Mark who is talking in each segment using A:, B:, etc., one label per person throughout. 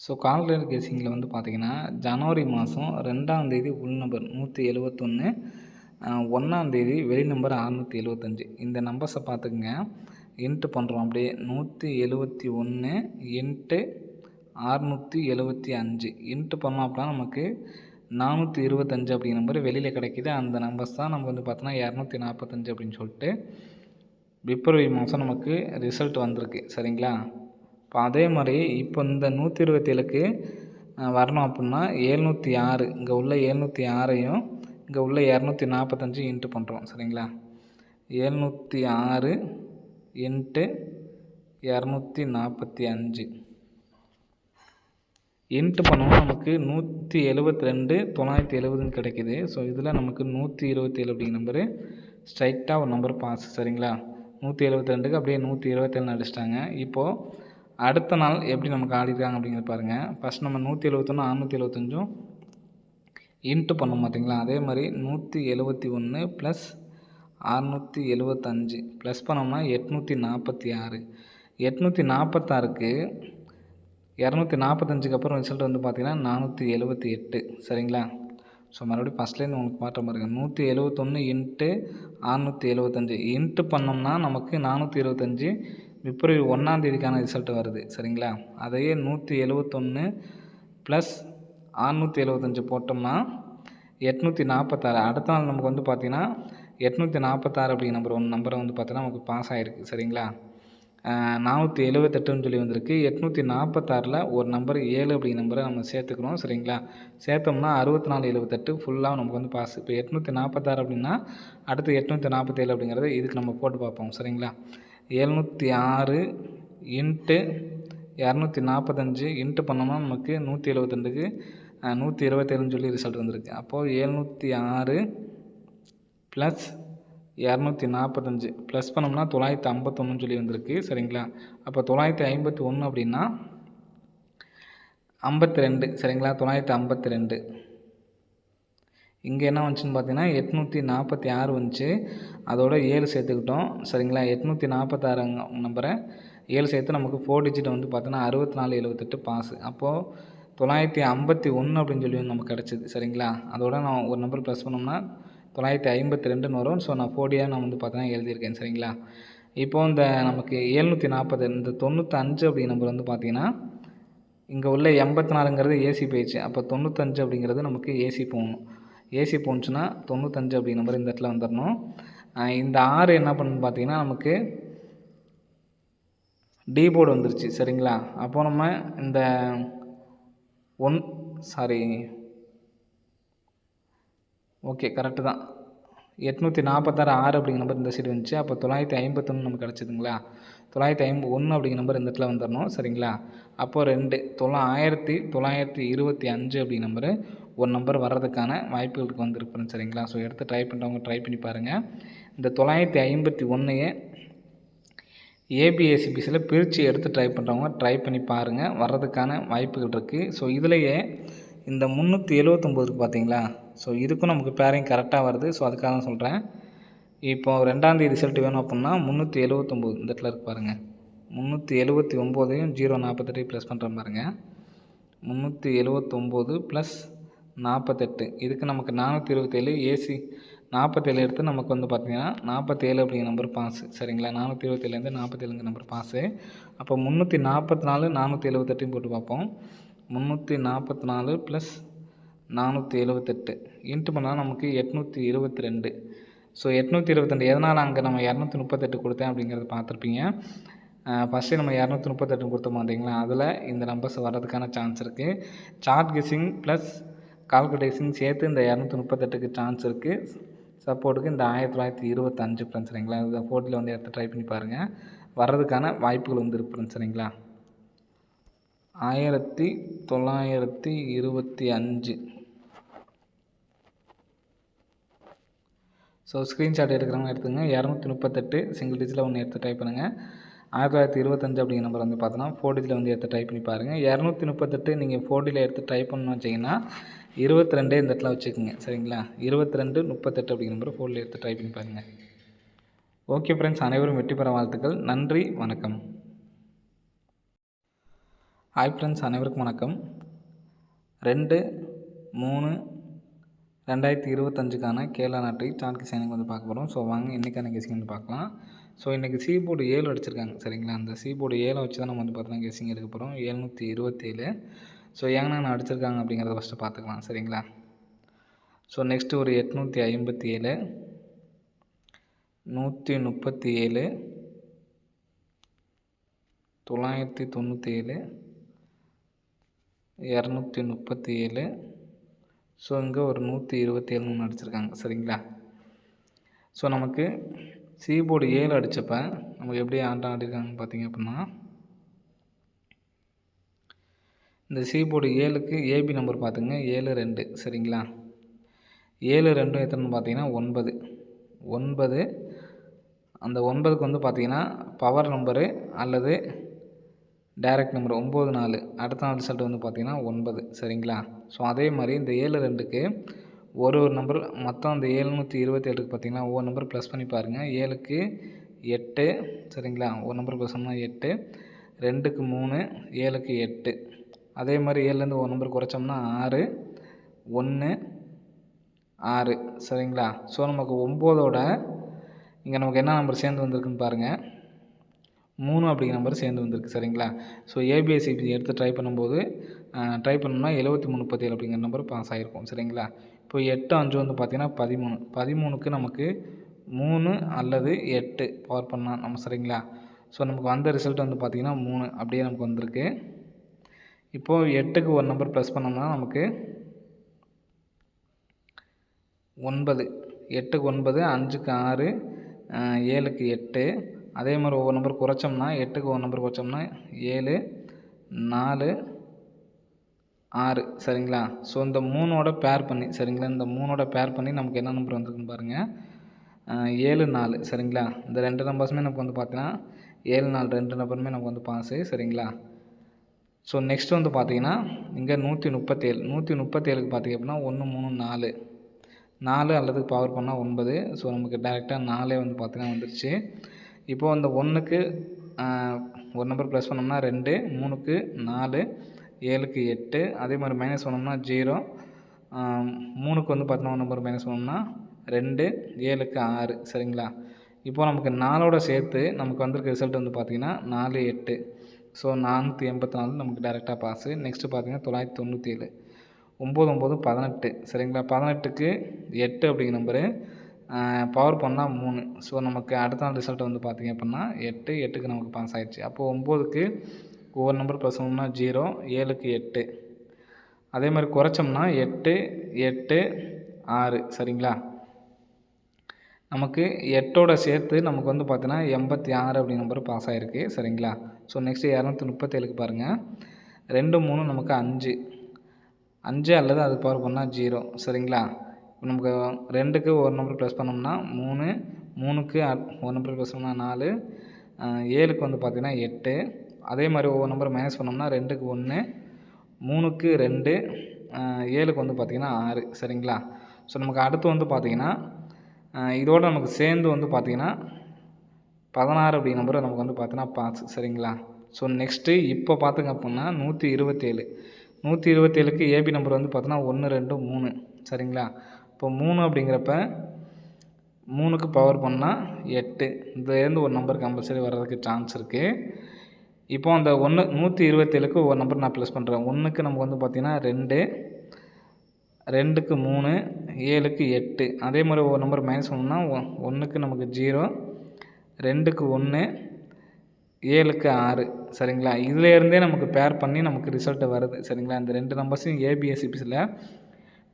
A: So calculator கெஸ்ஸிங்கில் வந்து பார்த்தீங்கன்னா, ஜனவரி மாதம் 2ஆம் தேதி உள் நம்பர் 171, 1ஆம் தேதி வெளி நம்பர் 675. இந்த நம்பர்ஸை பார்த்துக்குங்க. இன்ட்டு பண்ணுறோம் அப்படியே 171 இன்ட்டு 675 இன்ட்டு பண்ணோம் அப்படின்னா நமக்கு 425 அப்படிங்கிற நம்பர் வெளியில் கிடைக்கிது. அந்த நம்பர்ஸ் தான் நம்ம வந்து பார்த்தோன்னா 245 அப்படின்னு சொல்லிட்டு பிப்ரவரி மாதம் நமக்கு ரிசல்ட் வந்திருக்கு. சரிங்களா? இப்போ அதே மாதிரி இப்போ இந்த 127க்கு வரணும் அப்படின்னா 706, இங்கே உள்ள 706ஐயும் இங்கே உள்ள 245 இன்ட்டு பண்ணுறோம். சரிங்களா? 706 இன்ட்டு 245 இன்ட்டு பண்ணோம்னா நமக்கு 172 970 கிடைக்கிது. ஸோ இதில் நமக்கு 127 அப்படிங்கிற நம்பரு ஸ்ட்ரைட்டாக ஒரு நம்பர் பாஸ். சரிங்களா? 172க்கு அப்படியே 127 அடிச்சிட்டாங்க. இப்போது அடுத்த நாள் எப்படி நமக்கு ஆடிருக்காங்க அப்படிங்கிறது பாருங்கள். ஃபஸ்ட் நம்ம 171 675 இன்ட்டு பண்ணோம் பார்த்தீங்களா? அதே மாதிரி 171 ப்ளஸ் 675 ப்ளஸ் பண்ணோம்னா 846. 846க்கு 245க்கு அப்புறம் ரிசல்ட் வந்து பார்த்தீங்கன்னா 478. சரிங்களா? ஸோ மறுபடியும் ஃபஸ்ட்லேருந்து உங்களுக்கு மாற்றம் பாருங்கள். 171 இன்ட்டு 675 இன்ட்டு பண்ணோம்னா நமக்கு 425 பிப்ரவரி 1ஆம் தேதிக்கான ரிசல்ட் வருது. சரிங்களா? அதையே 171 ப்ளஸ் 675 போட்டோம்னா 846. அடுத்த நாள் நமக்கு வந்து பார்த்திங்கன்னா 846 அப்படிங்கிற நம்பரை வந்து பார்த்தீங்கன்னா நமக்கு பாஸ் ஆகிருக்கு. சரிங்களா? 478ன்னு சொல்லி வந்திருக்கு. 846ல் ஒரு நம்பர் 7 அப்படிங்கிற நம்பரை நம்ம சேர்த்துக்கணும். சரிங்களா? சேர்த்தோம்னா 6478 ஃபுல்லாக நமக்கு வந்து பாஸ். இப்போ 846 அப்படின்னா அடுத்து 847 அப்படிங்கிறத இதுக்கு நம்ம போட்டு பார்ப்போம். சரிங்களா? 706 இன்ட்டு 245 இன்ட்டு பண்ணோம்னா நமக்கு 172க்கு 127ன்னு சொல்லி ரிசல்ட் வந்திருக்கு. அப்போது 706 ப்ளஸ் 245 ப்ளஸ் பண்ணோம்னா 951 சொல்லி வந்திருக்கு. சரிங்களா? அப்போ 951 அப்படின்னா 52. சரிங்களா? 952. இங்கே என்ன வந்துச்சுன்னு பார்த்தீங்கன்னா 846 வந்துச்சு. அதோட 7 சேர்த்துக்கிட்டோம். சரிங்களா? 846 நம்பரை 7 சேர்த்து நமக்கு 4 டிஜிட் வந்து பார்த்தோன்னா 6478 பாஸ். அப்போது 951 அப்படின்னு சொல்லி நமக்கு கிடச்சிது. சரிங்களா? அதோட நான் ஒரு நம்பர் ப்ளஸ் பண்ணோம்னா 952ன்னு வரும். ஸோ நான் 4டியாக நான் வந்து பார்த்தீங்கன்னா எழுதியிருக்கேன். சரிங்களா? இப்போது இந்த நமக்கு 740 இந்த 95 அப்படிங்கிற நம்பர் வந்து பார்த்திங்கன்னா இங்கே உள்ள 84ங்கிறது ஏசி போயிடுச்சு. அப்போ 95 அப்படிங்கிறது நமக்கு ஏசி போகணும். ஏசி போணுச்சுன்னா 95 அப்படிங்கிற நம்பர் இந்த இடத்துல வந்துடணும். இந்த 6 என்ன பண்ணணும்னு பார்த்தீங்கன்னா நமக்கு டி போர்டு வந்துருச்சு. சரிங்களா? அப்போது நம்ம இந்த ஓகே கரெக்டு தான். 846 6 அப்படிங்கிற நம்பர் இந்த சைடு வந்துச்சு. அப்போ 951 நமக்கு கிடச்சிதுங்களா? 951 அப்படிங்கிற நம்பர் இந்த இடத்துல வந்துடணும். சரிங்களா? அப்போது 2 1925 அப்படிங்கிற நம்பரு ஒரு நம்பர் வர்றதுக்கான வாய்ப்புகளுக்கு வந்துருக்குறேன். சரிங்களா? ஸோ எடுத்து ட்ரை பண்ணுறவங்க ட்ரை பண்ணி பாருங்கள். இந்த 951ஐயே ஏபிஎஸ்சிபிசியில் பிரித்து எடுத்து ட்ரை பண்ணுறவங்க ட்ரை பண்ணி பாருங்கள். வர்றதுக்கான வாய்ப்புகள் இருக்குது. ஸோ இதுலேயே இந்த 379க்கு பார்த்தீங்களா? ஸோ இதுக்கும் நமக்கு பேரிங் கரெக்டாக வருது. ஸோ அதுக்காக தான் சொல்கிறேன். இப்போது 2ஆம் தேதி ரிசல்ட் வேணும் அப்படின்னா 379 இந்த இடத்துல இருக்கு பாருங்கள். 379ஐயும் 048 ப்ளஸ் பண்ணுற பாருங்கள். 379 ப்ளஸ் 48 இதுக்கு நமக்கு 427 ஏசி 47 எடுத்து நமக்கு வந்து பார்த்திங்கன்னா 47 அப்படிங்கிற நம்பர் பாஸு. சரிங்களா? 427லேருந்து 47ங்கிற நம்பர் பாஸு. அப்போ 344 478 போட்டு பார்ப்போம். 344 ப்ளஸ் 478 இன்ட்டு பண்ணால் நமக்கு 822. ஸோ 822 எதனால் அங்கே நம்ம 238 கொடுத்தேன் அப்படிங்கிறத பார்த்துருப்பீங்க. ஃபஸ்ட்டு நம்ம 238 கொடுத்தோம் பார்த்தீங்களா? அதில் இந்த நம்பர்ஸ் வர்றதுக்கான சான்ஸ் இருக்குது. சார்ட் கெஸ்ஸிங் ப்ளஸ் கால்குலேஷன் சேர்த்து இந்த 238க்கு சான்ஸ் இருக்குது. சப்போர்ட்டுக்கு இந்த 1925 ஃப்ரெண்ட்ஸ். சரிங்களா? இந்த போர்ட்டில் வந்து எடுத்து ட்ரை பண்ணி பாருங்கள். வர்றதுக்கான வாய்ப்புகள் வந்து இருக்கு ஃப்ரெண்ட்ஸ். சரிங்களா? 1925. ஸோ ஸ்க்ரீன்ஷாட் எடுக்கிறவங்க எடுத்துங்க. 238 சிங்கிள் டிஜிட்டில் ஒன்று எடுத்து ட்ரை பண்ணுங்கள். 1925 அப்படிங்கிற நம்பர் வந்து பார்த்தோன்னா 4 டிஜிட்டில் வந்து எடுத்து ட்ரை பண்ணி பாருங்கள். 238 நீங்கள் 4 டிஜிட்டில் எடுத்து ட்ரை பண்ணணும்னு வச்சிங்கன்னா 22 இந்த இடத்துல வச்சுக்கோங்க. சரிங்களா? 22 38 அப்படிங்கிற நம்பர் 4 எடுத்து ட்ரை பண்ணி பாருங்கள். ஓகே ஃப்ரெண்ட்ஸ், அனைவரும் வெற்றி பெற வாழ்த்துக்கள். நன்றி, வணக்கம். ஹாய் ஃப்ரெண்ட்ஸ், அனைவருக்கும் வணக்கம். 2/3/2025க்கான கேரளா லாட்டரி சார்ட் சைனிங் பார்க்க போகிறோம். ஸோ வாங்க இன்றைக்கான கெஸிங் பார்க்கலாம். ஸோ இன்றைக்கி சி போர்டு 7 அடிச்சிருக்காங்க சரிங்களா. அந்த சி போர்டு 7 வச்சு தான் நம்ம பார்த்தீங்கன்னா கெஸிங் எடுக்க போகிறோம். 727. ஸோ ஏங்கன்னா அடிச்சிருக்காங்க அப்படிங்கிறத ஃபஸ்ட்டு பார்த்துக்கலாம் சரிங்களா. ஸோ நெக்ஸ்ட்டு ஒரு 857, 137, 997, 237. ஸோ இங்கே ஒரு 127 அடிச்சிருக்காங்க சரிங்களா. ஸோ நமக்கு சி போர்டு 7 அடித்தப்போ நமக்கு எப்படி ஆட்டம் ஆடிருக்காங்கன்னு பார்த்தீங்க அப்படின்னா, இந்த சி போர்டு 7க்கு ஏபி நம்பர் பார்த்துங்க 72 சரிங்களா. 72 எத்தனைன்னு பார்த்தீங்கன்னா 9. அந்த 9க்கு பார்த்தீங்கன்னா பவர் நம்பரு அல்லது டைரக்ட் நம்பர் 94. அடுத்த நாள் ரிசல்ட் பார்த்தீங்கன்னா 9 சரிங்களா. ஸோ அதே மாதிரி இந்த 72க்கு ஒரு நம்பர் மொத்தம் அந்த 727க்கு பார்த்தீங்கன்னா ஒவ்வொரு நம்பர் ப்ளஸ் பண்ணி பாருங்கள். 7க்கு 8 சரிங்களா. ஒரு நம்பர் ப்ளஸ் பண்ணால் 8, 2க்கு 3, 7க்கு 8. அதே மாதிரி 7லேருந்து ஒரு நம்பர் குறைச்சோம்னா 6, 1, 6 சரிங்களா. ஸோ நமக்கு 9ஓட இங்கே நமக்கு என்ன நம்பர் சேர்ந்து வந்திருக்குன்னு பாருங்கள், 3 அப்படிங்கிற நம்பர் சேர்ந்து வந்திருக்கு சரிங்களா. ஸோ ஏபிஎஸ்சிபி எடுத்து ட்ரை பண்ணோம்னா 7337 அப்படிங்கிற நம்பர் பாஸ் ஆகிருக்கும் சரிங்களா. இப்போ 8, 5 பார்த்தீங்கன்னா 13. 13க்கு நமக்கு 3 அல்லது 8 பவர் பண்ணால் நம்ம சரிங்களா. ஸோ நமக்கு வந்த ரிசல்ட் பார்த்தீங்கன்னா 3 அப்படியே நமக்கு வந்திருக்கு. இப்போது 8க்கு ஒரு நம்பர் ப்ளஸ் பண்ணோம்னா நமக்கு 9. 8க்கு 9, 5க்கு 6, 7க்கு 8. அதே மாதிரி ஒவ்வொரு நம்பர் குறைச்சோம்னா 8க்கு ஒரு நம்பர் குறைச்சோம்னா 7, 4, 6 சரிங்களா. ஸோ இந்த 3ஓட பேர் பண்ணி சரிங்களா, இந்த 3ஓட பேர் பண்ணி நமக்கு என்ன நம்பர் வந்திருக்குன்னு பாருங்கள், 7, 4 சரிங்களா. இந்த 2 நம்பர்ஸுமே நமக்கு பார்த்தீங்கன்னா 7, 4 2 நம்பருமே நமக்கு பாஸு சரிங்களா. ஸோ நெக்ஸ்ட் பார்த்தீங்கன்னா இங்கே 137. 137க்கு பார்த்தீங்க அப்படின்னா 1, 3, 4 அல்லது பவர் பண்ணால் 9. ஸோ நமக்கு டேரெக்டாக 4 பார்த்தீங்கன்னா வந்துருச்சு. இப்போது அந்த 1க்கு ஒரு நம்பர் ப்ளஸ் பண்ணோம்னா 2, 3க்கு 4, 7க்கு 8. அதே மாதிரி மைனஸ் பண்ணோம்னா 0, 3க்கு பார்த்தீங்கன்னா ஒரு நம்பர் மைனஸ் பண்ணோம்னா 2, 7க்கு 6 சரிங்களா. இப்போது நமக்கு 4ஓட சேர்த்து நமக்கு வந்திருக்க ரிசல்ட் பார்த்தீங்கன்னா 4, 8. ஸோ 484 நமக்கு டேரெக்டாக பாஸு. நெக்ஸ்ட்டு பார்த்தீங்கன்னா 997, 9, 9, 18 சரிங்களா. 18க்கு 8 அப்படிங்கிற நம்பரு பவர் பண்ணால் 3. ஸோ நமக்கு அடுத்த நாள் ரிசல்ட் பார்த்தீங்க அப்படின்னா 8, 8க்கு நமக்கு பாஸ் ஆகிடுச்சு. அப்போது 9க்கு ஒவ்வொரு நம்பர் ப்ளஸ் பண்ணோம்னா 0, 7க்கு 8. அதே மாதிரி குறைச்சோம்னா 8, 8, 6 சரிங்களா. நமக்கு 8ஓட சேர்த்து நமக்கு பார்த்தீங்கன்னா 86 அப்படி நம்பர் பாஸ் ஆகிருக்கு சரிங்களா. ஸோ நெக்ஸ்ட்டு 237க்கு பாருங்கள், 2, 3 நமக்கு 5 அல்லது அது பவர் பண்ணால் 0 சரிங்களா. நமக்கு 2க்கு ஒரு நம்பர் ப்ளஸ் பண்ணோம்னா 3, 3க்கு ஒரு நம்பர் ப்ளஸ் பண்ணால் 4, 7க்கு பார்த்தீங்கன்னா 8. அதே மாதிரி ஒவ்வொரு நம்பர் மைனஸ் பண்ணோம்னா 2க்கு 1, 3க்கு 2, 7க்கு பார்த்தீங்கன்னா 6 சரிங்களா. ஸோ நமக்கு அடுத்து பார்த்தீங்கன்னா இதோடு நமக்கு சேர்ந்து பார்த்தீங்கன்னா 16 அப்படி நம்பர் நமக்கு பார்த்தீங்கன்னா பாஸ் சரிங்களா. ஸோ நெக்ஸ்ட்டு இப்போ பார்த்துங்க அப்படின்னா 127. 127க்கு ஏபி நம்பர் பார்த்தீங்கன்னா 1, 2, 3 சரிங்களா. இப்போ 3 அப்படிங்கிறப்ப 3க்கு பவர் பண்ணால் 8. இதுலேருந்து ஒரு நம்பர் கம்பல்சரி வர்றதுக்கு சான்ஸ் இருக்குது. இப்போ அந்த 127க்கு ஒரு நம்பர் நான் ப்ளஸ் பண்ணுறேன். 1க்கு நமக்கு பார்த்தீங்கன்னா 2, 2க்கு 3, 7க்கு 8. அதே மாதிரி ஒரு நம்பர் மைனஸ் பண்ணோம்னா 1க்கு நமக்கு 0, 2க்கு 1, 7க்கு 6 சரிங்களா. இதிலேருந்தே நமக்கு பேர் பண்ணி நமக்கு ரிசல்ட்டு வருது சரிங்களா. இந்த 2 நம்பர்ஸையும் ஏபிஎஸ்சிபிஸில்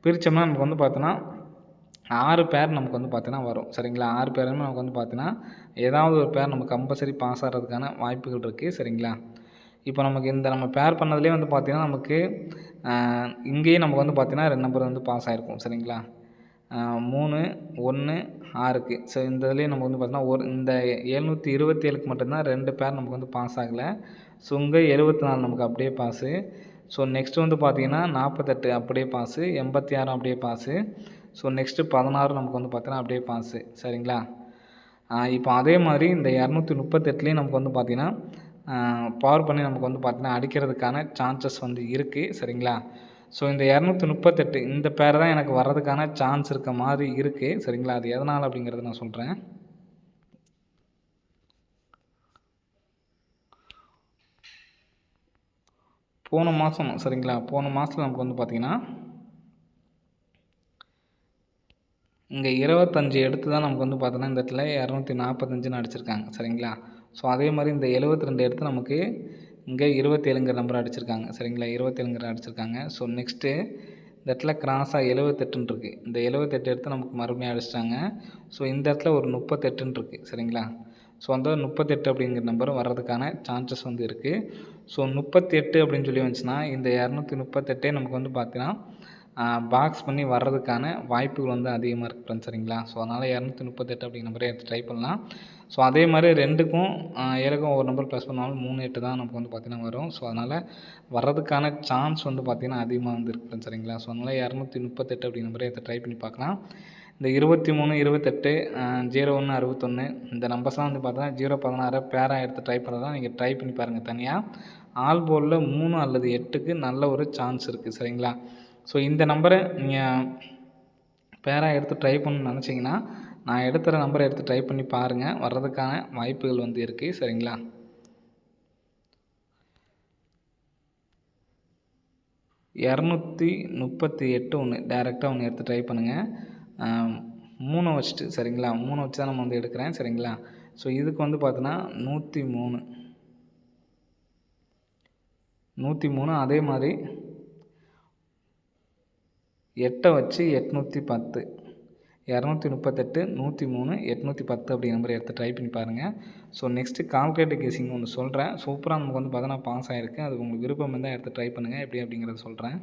A: பிரித்தோம்னா நமக்கு பார்த்தோன்னா 6 பேர் நமக்கு பார்த்தீங்கன்னா வரும் சரிங்களா. 6 பேருமே நமக்கு பார்த்தீங்கன்னா ஏதாவது ஒரு பேர் நமக்கு கம்பல்சரி பாஸ் ஆகிறதுக்கான வாய்ப்புகள் இருக்குது சரிங்களா. இப்போ நமக்கு இந்த நம்ம பேர் பண்ணதுலேயே பார்த்தீங்கன்னா நமக்கு இங்கேயே நமக்கு பார்த்தீங்கன்னா 2 நம்பர் பாஸ் ஆகிருக்கும் சரிங்களா. 3, 1, 6க்கு. ஸோ இந்த இதுலேயே நமக்கு பார்த்தீங்கன்னா இந்த 727க்கு மட்டும்தான் 2 பேர் நமக்கு பாஸ் ஆகலை. ஸோ இங்கே 74 நமக்கு அப்படியே பாஸு. ஸோ நெக்ஸ்ட்டு பார்த்தீங்கன்னா 48 அப்படியே பாஸு, 86 அப்படியே பாஸு. ஸோ நெக்ஸ்ட்டு 16 நமக்கு பார்த்தீங்கன்னா அப்படியே பாஸு சரிங்களா. இப்போ அதே மாதிரி இந்த 238லேயும் நமக்கு பார்த்தீங்கன்னா பவர் பண்ணி நமக்கு வந்து பார்த்தீங்கன்னா அடிக்கிறதுக்கான சான்சஸ் வந்து இருக்குது. சரிங்களா? ஸோ இந்த 238 இந்த பேர் தான் எனக்கு வர்றதுக்கான சான்ஸ் இருக்க மாதிரி இருக்குது. சரிங்களா? அது எதனால் அப்படிங்கிறத நான் சொல்கிறேன். போன மாதம் சரிங்களா, போன மாதத்தில் நமக்கு வந்து பார்த்திங்கன்னா இங்கே 25 எடுத்து தான் நமக்கு வந்து பார்த்தோன்னா இந்த இடத்துல 245ன்னு அடிச்சிருக்காங்க. சரிங்களா? ஸோ அதே மாதிரி இந்த 72 எடுத்து நமக்கு இங்கே 27ங்கிற நம்பர் அடிச்சிருக்காங்க. சரிங்களா? 27ங்கிற அடிச்சிருக்காங்க. ஸோ நெக்ஸ்ட்டு இந்த இடத்துல கிராஸாக 78ன்னு இருக்குது. இந்த 78 எடுத்து நமக்கு மறுபடியும் அடிச்சிட்டாங்க. ஸோ இந்த இடத்துல ஒரு 38ன்னு இருக்குது. சரிங்களா? ஸோ அந்த 38 அப்படிங்கிற நம்பர் வர்றதுக்கான சான்சஸ் வந்து இருக்குது. ஸோ 38 அப்படின்னு சொல்லி வந்துச்சுன்னா இந்த 238 நமக்கு வந்து பார்த்தீங்கன்னா பாக்ஸ் பண்ணி வர்றதுக்கான வாய்ப்புகள் வந்து அதிகமாக இருக்குது ஃப்ரெண்ட்ஸ். சரிங்களா? ஸோ அதனால் 238 அப்படிங்கிற நம்பரே எடுத்து ட்ரை பண்ணலாம். ஸோ அதே மாதிரி 2க்கும் 7க்கும் ஒரு நம்பர் ப்ளஸ் பண்ணாலும் 38 தான் நமக்கு வந்து பார்த்திங்கன்னா வரும். ஸோ அதனால் வர்றதுக்கான சான்ஸ் வந்து பார்த்திங்கன்னா அதிகமாக வந்து இருக்குது ஃப்ரெண்ட்ஸ். சரிங்களா? ஸோ அதனால் 238 அப்படிங்கிற நம்பரே எடுத்து ட்ரை பண்ணி பார்க்கலாம். இந்த 23, 28, 01, 61 இந்த நம்பர்ஸ்லாம் வந்து பார்த்தீங்கன்னா 016 பேராக எடுத்து ட்ரை பண்ணுறதா நீங்கள் ட்ரை பண்ணி பாருங்கள். தனியாக ஆல் போர்டில் 3 அல்லது 8க்கு நல்ல ஒரு சான்ஸ் இருக்குது. சரிங்களா? ஸோ இந்த நம்பரை நீங்கள் பேராக எடுத்து ட்ரை பண்ணணும்னு நினச்சிங்கன்னா நான் எடுத்துகிற நம்பரை எடுத்து ட்ரை பண்ணி பாருங்கள். வர்றதுக்கான வாய்ப்புகள் வந்து இருக்குது. சரிங்களா? $238 ஒன்று டேரெக்டாக ஒன்று எடுத்து ட்ரை பண்ணுங்கள். 3 வச்சுட்டு. சரிங்களா? 3 வச்சு தான் நம்ம வந்து எடுக்கிறேன். சரிங்களா? ஸோ இதுக்கு வந்து பார்த்தீங்கன்னா 103 அதே மாதிரி 8 வச்சு 810 238 103 810 அப்படிங்கிற நம்பர் எடுத்து ட்ரை பண்ணி பாருங்கள். ஸோ நெக்ஸ்ட்டு கால்குலேட்டர் கெஸிங் ஒன்று சொல்கிறேன். சூப்பராக நமக்கு வந்து பார்த்தீங்கன்னா பாஸ் ஆகிருக்கு. அது உங்களுக்கு விருப்பம் இருந்தால் எடுத்து ட்ரை பண்ணுங்கள் எப்படி அப்படிங்கிறத சொல்கிறேன்.